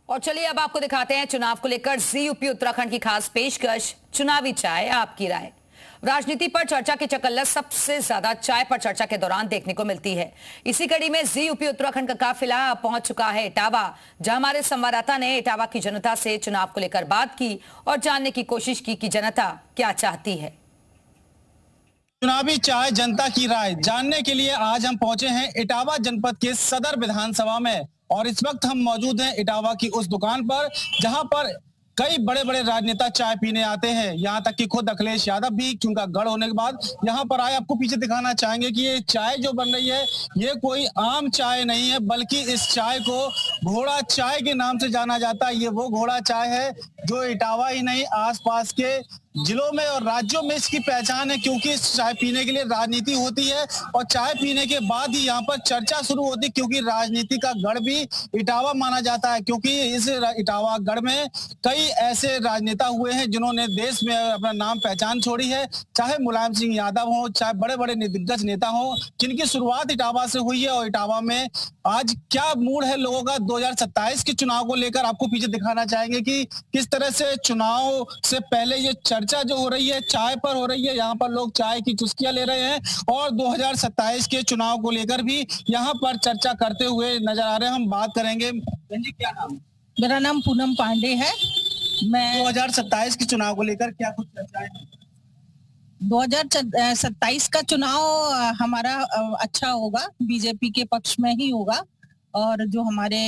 और चलिए अब आपको दिखाते हैं चुनाव को लेकर जी यूपी उत्तराखंड की खास पेशकश, चुनावी चाय आपकी राय। राजनीति पर चर्चा की चकल्लस सबसे ज्यादा चाय पर चर्चा के दौरान देखने को मिलती है। इसी कड़ी में जी यूपी उत्तराखंड का काफिला पहुंच चुका है इटावा, जहां हमारे संवाददाता ने इटावा की जनता से चुनाव को लेकर बात की और जानने की कोशिश की कि जनता क्या चाहती है। चुनावी चाय जनता की राय जानने के लिए आज हम पहुंचे हैं इटावा जनपद के सदर विधानसभा में और इस वक्त हम मौजूद हैं इटावा की उस दुकान पर जहां पर कई बड़े बड़े राजनेता चाय पीने आते हैं। यहां तक कि खुद अखिलेश यादव भी, क्योंकि गढ़ होने के बाद यहां पर आए। आपको पीछे दिखाना चाहेंगे कि ये चाय जो बन रही है ये कोई आम चाय नहीं है, बल्कि इस चाय को घोड़ा चाय के नाम से जाना जाता है। ये वो घोड़ा चाय है जो इटावा ही नहीं आसपास के जिलों में और राज्यों में इसकी पहचान है, क्योंकि इस चाय पीने के लिए राजनीति होती है और चाय पीने के बाद ही यहाँ पर चर्चा शुरू होती है, क्योंकि राजनीति का गढ़ भी इटावा माना जाता है। क्योंकि इस इटावा गढ़ में कई ऐसे राजनेता हुए हैं जिन्होंने देश में अपना नाम पहचान छोड़ी है, चाहे मुलायम सिंह यादव हो, चाहे बड़े बड़े दिग्गज नेता हो, जिनकी शुरुआत इटावा से हुई है। और इटावा में आज क्या मूड है लोगों का 2027 के चुनाव को लेकर, आपको पीछे दिखाना चाहेंगे कि किस तरह से चुनाव से पहले ये चर्चा जो हो रही है चाय पर हो रही है। यहाँ पर लोग चाय की चुस्कियां ले रहे हैं और 2027 के चुनाव को लेकर भी यहाँ पर चर्चा करते हुए नजर आ रहे हैं। हम बात करेंगे। जी, क्या नाम? मेरा नाम पूनम पांडे है। मैं 2027 के चुनाव को लेकर क्या कुछ चर्चा है? 2027 का चुनाव हमारा अच्छा होगा, बीजेपी के पक्ष में ही होगा। और जो हमारे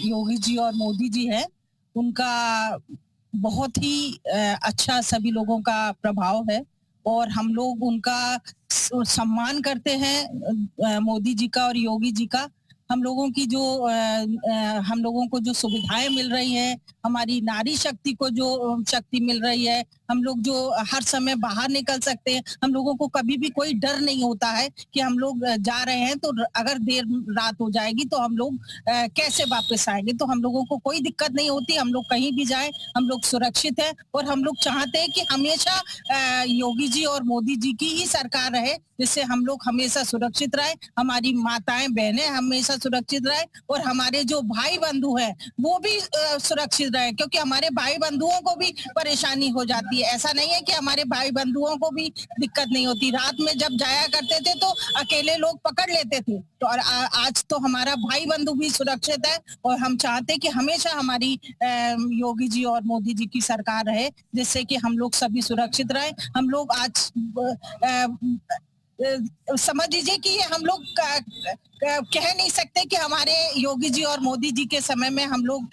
योगी जी और मोदी जी हैं उनका बहुत ही अच्छा सभी लोगों का प्रभाव है और हम लोग उनका सम्मान करते हैं, मोदी जी का और योगी जी का। हम लोगों की जो हम लोगों को जो सुविधाएं मिल रही हैं, हमारी नारी शक्ति को जो शक्ति मिल रही है, हम लोग जो हर समय बाहर निकल सकते हैं, हम लोगों को कभी भी कोई डर नहीं होता है कि हम लोग जा रहे हैं तो अगर देर रात हो जाएगी तो हम लोग कैसे वापस आएंगे। तो हम लोगों को कोई दिक्कत नहीं होती, हम लोग कहीं भी जाएं हम लोग सुरक्षित हैं। और हम लोग चाहते हैं कि हमेशा योगी जी और मोदी जी की ही सरकार रहे, जिससे हम लोग हमेशा सुरक्षित रहे, हमारी माताएं बहनें हमेशा सुरक्षित रहे और हमारे जो भाई बंधु हैं वो भी सुरक्षित रहे, क्योंकि हमारे भाई बंधुओं को भी परेशानी हो जाती है। ऐसा नहीं है कि हमारे भाई बंधुओं को भी दिक्कत नहीं होती। रात में जब जाया करते थे तो अकेले लोग पकड़ लेते थे, तो और आज तो हमारा भाई बंधु भी सुरक्षित है। और हम चाहते हैं कि हमेशा हमारी योगी जी और मोदी जी की सरकार रहे, जिससे कि हम लोग सभी सुरक्षित रहे। हम लोग आज समझ लीजिए कि हम लोग कह नहीं सकते कि हमारे योगी जी और मोदी जी के समय में हम लोग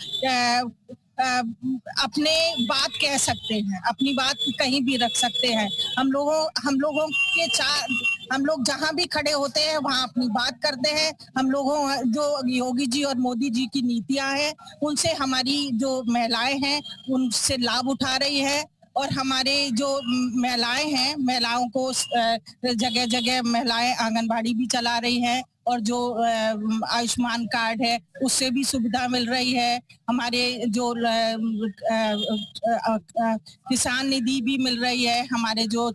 अपने बात कह सकते हैं, अपनी बात कहीं भी रख सकते हैं। हम लोगों के हम लोग जहां भी खड़े होते हैं वहां अपनी बात करते हैं। हम लोगों जो योगी जी और मोदी जी की नीतियां हैं उनसे हमारी जो महिलाएं हैं उनसे लाभ उठा रही है। और हमारे जो महिलाएं हैं, महिलाओं को जगह जगह महिलाएं आंगनबाड़ी भी चला रही हैं और जो आयुष्मान कार्ड है उससे भी सुविधा मिल रही है। हमारे जो किसान निधि भी मिल रही है। हमारे जो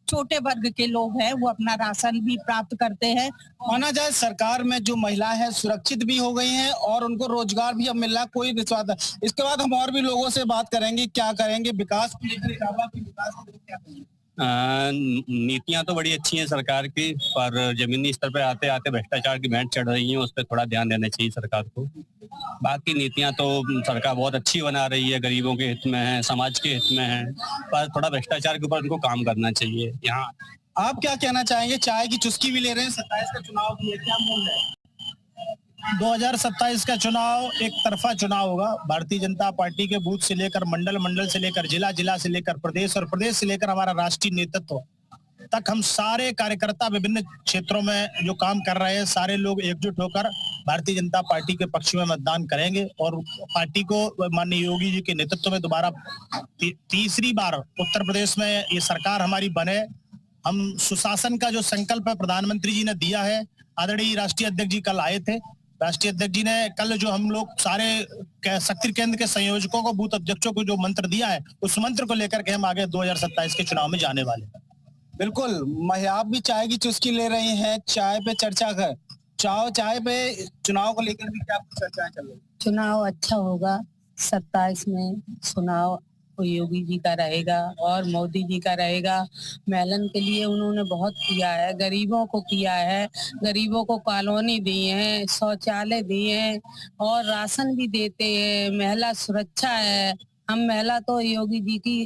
छोटे वर्ग के लोग हैं वो अपना राशन भी प्राप्त करते हैं। माना जाए सरकार में जो महिलाएं हैं सुरक्षित भी हो गई हैं और उनको रोजगार भी अब मिल रहा है, कोई विश्वास। इसके बाद हम और भी लोगों से बात करेंगे, क्या करेंगे विकास को लेकर, इटावा के विकास को लेकर क्या करेंगे? नीतियां तो बड़ी अच्छी हैं सरकार की, पर जमीनी स्तर पे आते आते भ्रष्टाचार की भेंट चढ़ रही है, उस पर थोड़ा ध्यान देना चाहिए सरकार को। बाकी नीतियां तो सरकार बहुत अच्छी बना रही है, गरीबों के हित में है, समाज के हित में है, पर थोड़ा भ्रष्टाचार के ऊपर उनको काम करना चाहिए। यहाँ आप क्या कहना चाहेंगे? चाय की चुस्की भी ले रहे हैं, 27 का चुनाव भी है, क्या मूड है? 2027 का चुनाव एक तरफा चुनाव होगा। भारतीय जनता पार्टी के बूथ से लेकर मंडल, मंडल से लेकर जिला, जिला से लेकर प्रदेश और प्रदेश से लेकर हमारा राष्ट्रीय नेतृत्व तक हम सारे कार्यकर्ता विभिन्न क्षेत्रों में जो काम कर रहे हैं, सारे लोग एकजुट होकर भारतीय जनता पार्टी के पक्ष में मतदान करेंगे और पार्टी को माननीय योगी जी के नेतृत्व में दोबारा तीसरी बार उत्तर प्रदेश में ये सरकार हमारी बने। हम सुशासन का जो संकल्प है प्रधानमंत्री जी ने दिया है, आदरणीय राष्ट्रीय अध्यक्ष जी कल आए थे। राष्ट्रीय अध्यक्ष जी ने कल जो हम लोग सारे शक्ति केंद्र के संयोजकों को, बूथ अध्यक्षों को जो मंत्र दिया है, उस मंत्र को लेकर के हम आगे 2027 के चुनाव में जाने वाले हैं। बिल्कुल, आप भी चाय की चुस्की ले रही हैं, चाय पे चर्चा कर चाय पे चुनाव को लेकर भी क्या कुछ चर्चाएं चल रही? चुनाव अच्छा होगा 27 में। चुनाव योगी जी का रहेगा और मोदी जी का रहेगा। महिलन के लिए उन्होंने बहुत किया है, गरीबों को किया है, गरीबों को कॉलोनी दी है, शौचालय दिए हैं और राशन भी देते हैं। महिला सुरक्षा है। हम महिला तो योगी जी की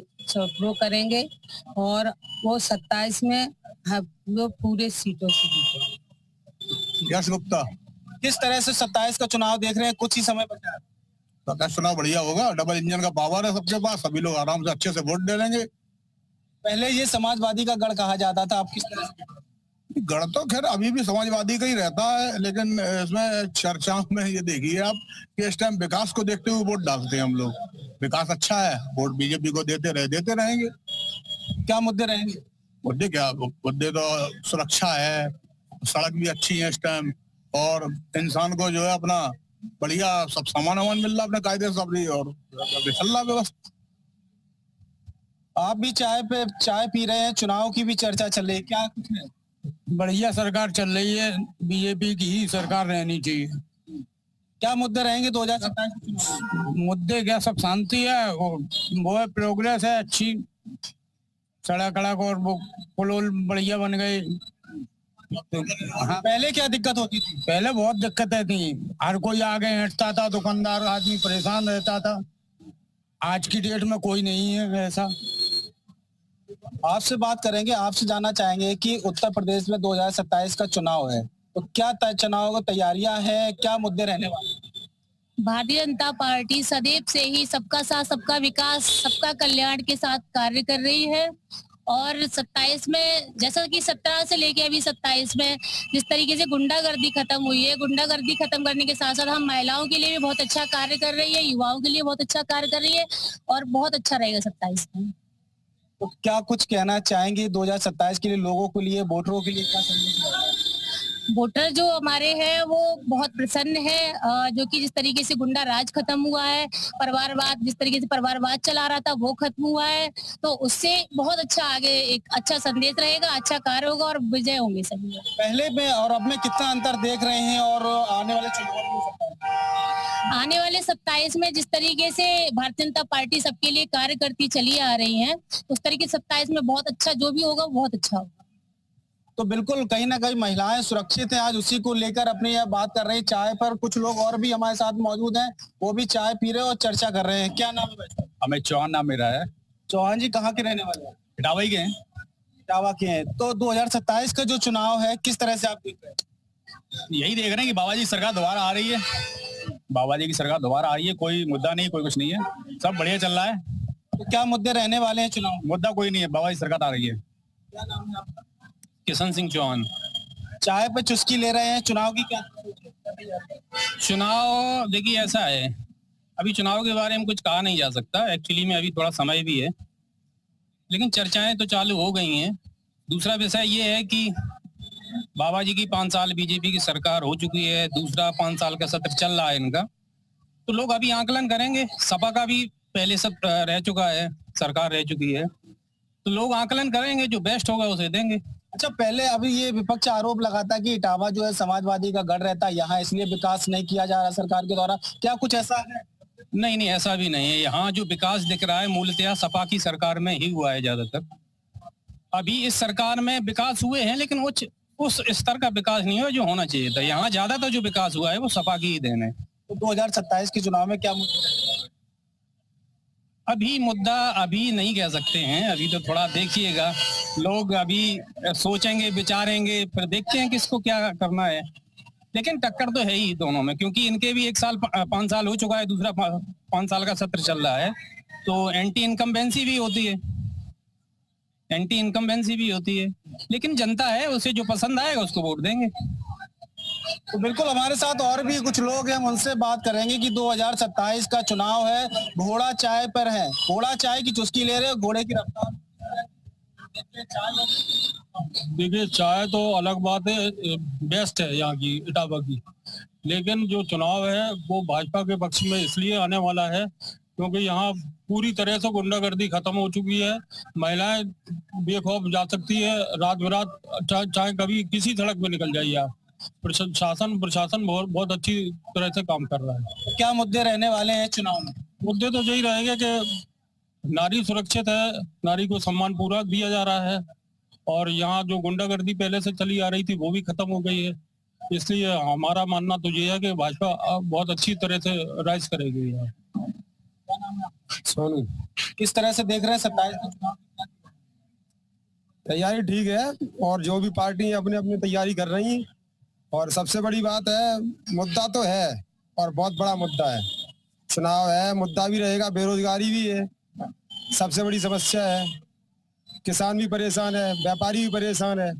वो करेंगे और वो 27 में वो पूरे सीटों से जीतेंगे। यश गुप्ता। किस तरह से 27 का चुनाव देख रहे हैं? कुछ ही समय बचा है। चुनाव बढ़िया होगा, डबल इंजन का पावर है सबके पास, सभी लोग आराम से अच्छे से वोट दे लेंगे। पहले ये समाजवादी का गढ़ कहा जाता था, आप किस तरह से? गढ़ तो खैर अभी भी समाजवादी का ही रहता है, लेकिन इसमें चर्चाओं में ये देखिए आप कि इस टाइम विकास को देखते हुए वोट डालते हैं हम लोग। विकास अच्छा है, वोट बीजेपी को देते रहेंगे। क्या मुद्दे रहेंगे? मुद्दे तो सुरक्षा है, सड़क भी अच्छी है इस टाइम, और इंसान को जो है अपना बढ़िया सब सामान मिल रहा अपने कायदे से अपनी, और चल रहा व्यवस्था। आप भी चाय पी रहे हैं, चुनाव की भी चर्चा चल रही है, क्या कुछ है? बढ़िया सरकार चल रही है, बीजेपी की ही सरकार रहनी चाहिए। क्या मुद्दे रहेंगे 2027 के चुनाव? मुद्दे क्या, सब शांति है, वो है, प्रोग्रेस है अच्छी, सड़क और वो पुल बढ़िया बन गए। हाँ, पहले क्या दिक्कत होती थी? पहले बहुत दिक्कतें थी, हर कोई आगे हटता था, दुकानदार आदमी परेशान रहता था। आज की डेट में कोई नहीं है ऐसा। आपसे बात करेंगे, आपसे जानना चाहेंगे कि उत्तर प्रदेश में 2027 का चुनाव है, तो क्या चुनाव की तैयारियां हैं, क्या मुद्दे रहने वाले हैं? भारतीय जनता पार्टी सदैव से ही सबका साथ, सबका विकास, सबका कल्याण के साथ कार्य कर रही है। और 27 में, जैसा कि 17 से लेके अभी 27 में जिस तरीके से गुंडागर्दी खत्म हुई है, गुंडागर्दी खत्म करने के साथ साथ हम महिलाओं के लिए भी बहुत अच्छा कार्य कर रही है, युवाओं के लिए बहुत अच्छा कार्य कर रही है और बहुत अच्छा रहेगा 27 में। तो क्या कुछ कहना चाहेंगे 2027 के लिए, लोगों के लिए, वोटरों के लिए क्या संदेश रहेगा? वोटर जो हमारे हैं वो बहुत प्रसन्न है, जो कि जिस तरीके से गुंडा राज खत्म हुआ है, परिवारवाद, जिस तरीके से परिवारवाद चला रहा था वो खत्म हुआ है, तो उससे बहुत अच्छा आगे एक अच्छा संदेश रहेगा, अच्छा कार्य होगा और विजय होंगे सभी लोग। पहले में और अब में कितना अंतर देख रहे हैं, और आने वाले चुनाव में? आने वाले 27 में जिस तरीके से भारतीय जनता पार्टी सबके लिए कार्य करती चली आ रही है, उस तरीके से 27 में बहुत अच्छा जो भी होगा बहुत अच्छा होगा। तो बिल्कुल कहीं ना कहीं महिलाएं सुरक्षित हैं, आज उसी को लेकर अपनी यह बात कर रहे हैं चाय पर। कुछ लोग और भी हमारे साथ मौजूद हैं, वो भी चाय पी रहे हैं और चर्चा कर रहे हैं। क्या नाम है भाई? अमित चौहान नाम मेरा है। चौहान जी कहाँ के रहने वाले हैं? इटावा के हैं। इटावा के हैं। तो 2027 का जो चुनाव है किस तरह से आप देख रहे हैं? यही देख रहे हैं कि बाबा जी की सरकार दोबारा आ रही है, बाबा जी की सरकार दोबारा आ रही है, कोई मुद्दा नहीं, कोई कुछ नहीं है, सब बढ़िया चल रहा है। तो क्या मुद्दे रहने वाले हैं चुनाव? मुद्दा कोई नहीं है, बाबा जी सरकार आ रही है। क्या नाम है आपका? किशन सिंह चौहान। चाय पे चुस्की ले रहे हैं, चुनाव की क्या? चुनाव देखिए ऐसा है, अभी चुनाव के बारे में कुछ कहा नहीं जा सकता, एक्चुअली में अभी थोड़ा समय भी है, लेकिन चर्चाएं तो चालू हो गई हैं। दूसरा विषय ये है कि बाबा जी की 5 साल बीजेपी की सरकार हो चुकी है, दूसरा 5 साल का सत्र चल रहा है इनका, तो लोग अभी आकलन करेंगे। सपा का भी पहले सब रह चुका है, सरकार रह चुकी है, तो लोग आकलन करेंगे, जो बेस्ट होगा उसे देंगे। अच्छा, पहले अभी ये विपक्ष आरोप लगाता कि इटावा जो है समाजवादी का गढ़ रहता है, यहाँ इसलिए विकास नहीं किया जा रहा सरकार के द्वारा, क्या कुछ ऐसा है? नहीं, ऐसा भी नहीं है। यहाँ जो विकास दिख रहा है मूलतः सपा की सरकार में ही हुआ है ज्यादातर। अभी इस सरकार में विकास हुए हैं, लेकिन उस स्तर का विकास नहीं हुआ जो होना चाहिए था। यहाँ ज्यादातर जो विकास हुआ है वो सपा की ही देन है। तो 2027 के चुनाव में क्या मुद्दा अभी नहीं कह सकते हैं, अभी तो थोड़ा देखिएगा, लोग अभी सोचेंगे, विचारेंगे, फिर देखते हैं किसको क्या करना है। लेकिन टक्कर तो है ही दोनों में, क्योंकि इनके भी 5 साल हो चुका है, दूसरा 5 साल का सत्र चल रहा है, तो एंटी इनकम्बेंसी भी होती है, लेकिन जनता है, उसे जो पसंद आएगा उसको वोट देंगे। तो बिल्कुल हमारे साथ और भी कुछ लोग हैं, हम उनसे बात करेंगे कि 2027 का चुनाव है, घोड़ा चाय पर है, घोड़ा चाय की चुस्की ले रहे हो, घोड़े की रफ्तार। देखिए, चाय तो अलग बात है, बेस्ट है यहाँ की, इटावा की, लेकिन जो चुनाव है वो भाजपा के पक्ष में इसलिए आने वाला है क्योंकि यहाँ पूरी तरह से गुंडागर्दी खत्म हो चुकी है। महिलाएं बेखौफ जा सकती है रात बरात, चाहे कभी किसी सड़क पे निकल जाइए आप, शासन प्रशासन बहुत अच्छी तरह से काम कर रहा है। क्या मुद्दे रहने वाले हैं चुनाव में? मुद्दे तो यही रहेंगे कि नारी सुरक्षित है, नारी को सम्मान पूरा दिया जा रहा है, और यहाँ जो गुंडागर्दी पहले से चली आ रही थी वो भी खत्म हो गई है। इसलिए हमारा मानना तो ये है कि भाजपा बहुत अच्छी तरह से राइज करेगी यहाँ। सोनू, किस तरह से देख रहे हैं 27 का चुनाव? तैयारी ठीक है, और जो भी पार्टी अपने अपनी तैयारी कर रही हैं, और सबसे बड़ी बात है मुद्दा तो है और बहुत बड़ा मुद्दा है। चुनाव है, मुद्दा भी रहेगा, बेरोजगारी भी है, सबसे बड़ी समस्या है, किसान भी परेशान है, व्यापारी भी परेशान है,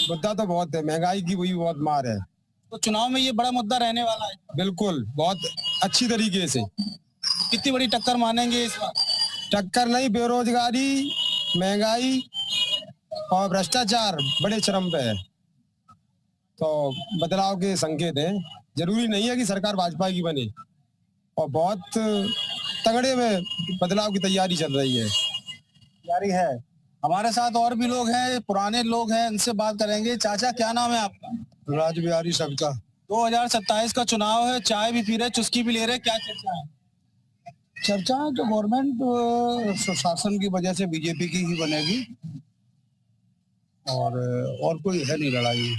मुद्दा तो बहुत है, महंगाई की वही बहुत मार है। तो चुनाव में ये बड़ा मुद्दा रहने वाला है। बिल्कुल, बहुत अच्छी तरीके से। कितनी बड़ी टक्कर मानेंगे इस बार? टक्कर नहीं, बेरोजगारी, महंगाई और भ्रष्टाचार बड़े चरम पे है, तो बदलाव के संकेत हैं। जरूरी नहीं है कि सरकार भाजपा की बने, और बहुत तगड़े में बदलाव की तैयारी चल रही है। तैयारी है। हमारे साथ और भी लोग हैं, पुराने लोग हैं, इनसे बात करेंगे। चाचा, क्या नाम है आपका? राज बिहारी सबका। 2027 का चुनाव है, चाय भी पी रहे, चुस्की भी ले रहे, क्या चर्चा है? चर्चा है तो गवर्नमेंट शासन की वजह से बीजेपी की ही बनेगी, और कोई है नहीं लड़ाई।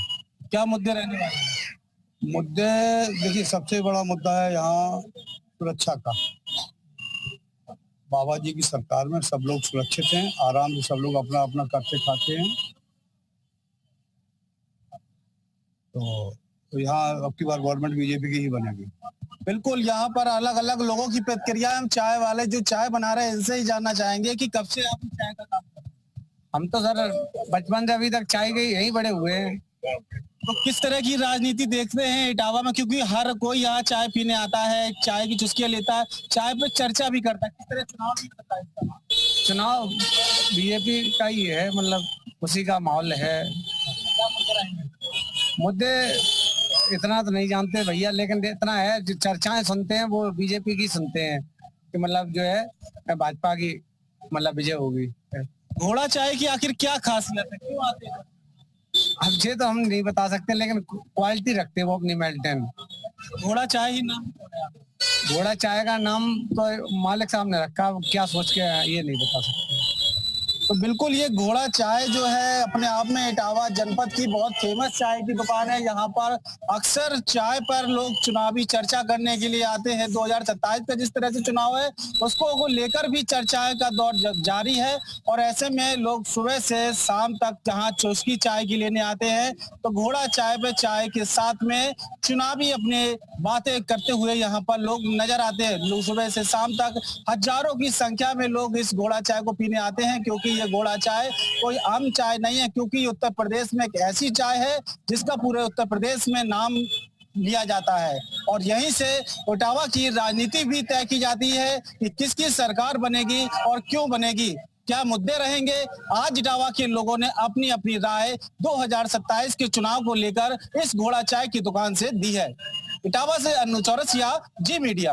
क्या मुद्दे रहने वाले हैं? मुद्दे देखिए, सबसे बड़ा मुद्दा है यहाँ सुरक्षा का। बाबा जी की सरकार में सब लोग सुरक्षित हैं, आराम से सब लोग अपना अपना करते खाते हैं, तो यहाँ अब की बार गवर्नमेंट बीजेपी की ही बनेगी। बिल्कुल, यहाँ पर अलग अलग लोगों की प्रतिक्रिया। हम चाय वाले जो चाय बना रहे हैं इनसे ही जानना चाहेंगे कि कब से आप चाय का काम कर रहे हैं? हम तो सर बचपन से अभी तक चाय के यही बड़े हुए हैं। तो किस तरह की राजनीति देखते हैं इटावा में? क्योंकि हर कोई यहाँ चाय पीने आता है, चाय की चुस्कियां लेता है, चाय पे चर्चा भी करता है। किस तरह चुनाव भी करता है इसका? चुनाव बीजेपी का ही है, मतलब उसी का माहौल है। क्या मुद्दे रहेंगे? मुद्दे इतना तो नहीं जानते भैया, लेकिन इतना है जो चर्चाएं सुनते हैं वो बीजेपी की सुनते हैं कि मतलब जो है भाजपा की मतलब विजय होगी। घोड़ा चाय की आखिर क्या खासियत है, क्यों आते हैं? अब ये तो हम नहीं बता सकते, लेकिन क्वालिटी रखते हैं वो अपनी मेंटेन। घोड़ा चाय ही नाम? घोड़ा चाय का नाम तो मालिक साहब ने रखा, क्या सोच के ये नहीं बता सकते। तो बिल्कुल, ये घोड़ा चाय जो है अपने आप में इटावा जनपद की बहुत फेमस चाय की दुकान है। यहाँ पर अक्सर चाय पर लोग चुनावी चर्चा करने के लिए आते हैं। 2027 का जिस तरह से चुनाव है उसको लेकर भी चर्चाएं का दौर जारी है, और ऐसे में लोग सुबह से शाम तक जहाँ चुस्की चाय की लेने आते हैं, तो घोड़ा चाय पे चाय के साथ में चुनावी अपने बातें करते हुए यहाँ पर लोग नजर आते हैं। लोग सुबह से शाम तक हजारों की संख्या में लोग इस घोड़ा चाय को पीने आते हैं, क्योंकि ये घोड़ा चाय कोई आम चाय नहीं है, क्योंकि उत्तर प्रदेश में एक ऐसी चाय है जिसका पूरे उत्तर प्रदेश में नाम लिया जाता है, और यहीं से इटावा की राजनीति भी तय की जाती है कि किसकी सरकार बनेगी और क्यों बनेगी, क्या मुद्दे रहेंगे। आज इटावा के लोगों ने अपनी अपनी राय 2027 के चुनाव को लेकर इस घोड़ा चाय की दुकान से दी है। इटावा से अनु चौरसिया, जी मीडिया।